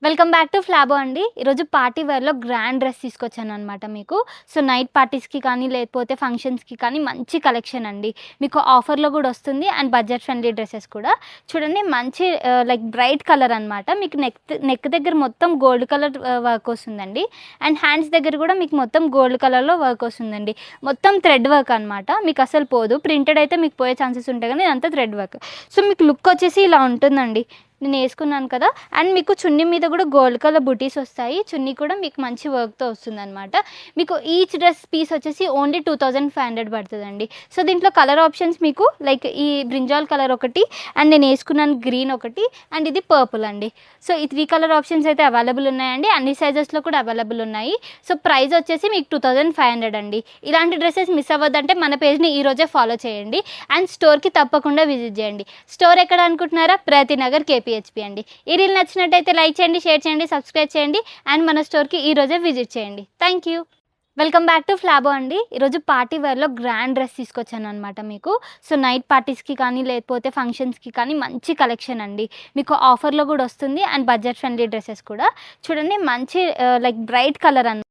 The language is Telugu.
వెల్కమ్ బ్యాక్ టు ఫ్లాబో అండి. ఈరోజు పార్టీ వేర్‌లో గ్రాండ్ డ్రెస్ తీసుకొచ్చాననమాట మీకు. సో, నైట్ పార్టీస్‌కి కానీ, లేకపోతే ఫంక్షన్స్‌కి కానీ మంచి కలెక్షన్ అండి. మీకు ఆఫర్‌లో గూడా వస్తుంది అండ్ బడ్జెట్ ఫ్రెండ్లీ డ్రెసెస్ కూడా. చూడండి మంచి లైక్ బ్రైట్ కలర్ అనమాట. మీకు నెక్ దగ్గర మొత్తం గోల్డ్ కలర్ వర్క్ వస్తుందండి. అండ్ హ్యాండ్స్ దగ్గర కూడా మీకు మొత్తం గోల్డ్ కలర్‌లో వర్క్ వస్తుందండి. మొత్తం థ్రెడ్ వర్క్ అనమాట. మీకు అసలు పోదు. ప్రింటెడ్ అయితే మీకు పోయే ఛాన్సెస్ ఉంటాయి కానీ ఇదంతా థ్రెడ్ వర్క్. సో, మీకు లుక్ వచ్చేసి ఇలా ఉంటుందండి. నేను వేసుకున్నాను కదా. అండ్ మీకు చున్నీ మీద కూడా గోల్డ్ కలర్ బుటీస్ వస్తాయి. చున్నీ కూడా మీకు మంచి వర్క్తో వస్తుందన్నమాట. మీకు ఈచ్ డ్రెస్ పీస్ వచ్చేసి ఓన్లీ 2500 పడుతుందండి. సో దీంట్లో కలర్ ఆప్షన్స్ మీకు లైక్ ఈ బ్రింజాల్ కలర్ ఒకటి, అండ్ నేను వేసుకున్నాను గ్రీన్ ఒకటి, అండ్ ఇది పర్పుల్ అండి. సో ఈ 3 కలర్ ఆప్షన్స్ అయితే అవైలబుల్ ఉన్నాయండి. అన్ని సైజెస్లో కూడా అవైలబుల్ ఉన్నాయి. సో ప్రైస్ వచ్చేసి మీకు 2500 అండి. ఇలాంటి డ్రెస్సెస్ మిస్ అవ్వద్దంటే మన పేజ్ని ఈరోజే ఫాలో చేయండి అండ్ స్టోర్కి తప్పకుండా విజిట్ చేయండి. స్టోర్ ఎక్కడ అనుకుంటున్నారా? ప్రతినగర్ కేపీహెచ్పి అండి. ఈ రీల్ నచ్చినట్టయితే లైక్ చేయండి, షేర్ చేయండి, సబ్స్క్రైబ్ చేయండి అండ్ మన స్టోర్కి ఈరోజే విజిట్ చేయండి. Thank you. Welcome back to ఫ్లాబో అండి. ఈరోజు పార్టీ వేర్‌లో గ్రాండ్ డ్రెస్ తీసుకొచ్చాను అనమాట మీకు. సో నైట్ పార్టీస్‌కి కానీ, లేకపోతే ఫంక్షన్స్‌కి కానీ మంచి కలెక్షన్ అండి. మీకు ఆఫర్‌లో కూడా వస్తుంది అండ్ బడ్జెట్ ఫ్రెండ్లీ డ్రెసెస్ కూడా. చూడండి మంచి లైక్ బ్రైట్ కలర్ అనమాట.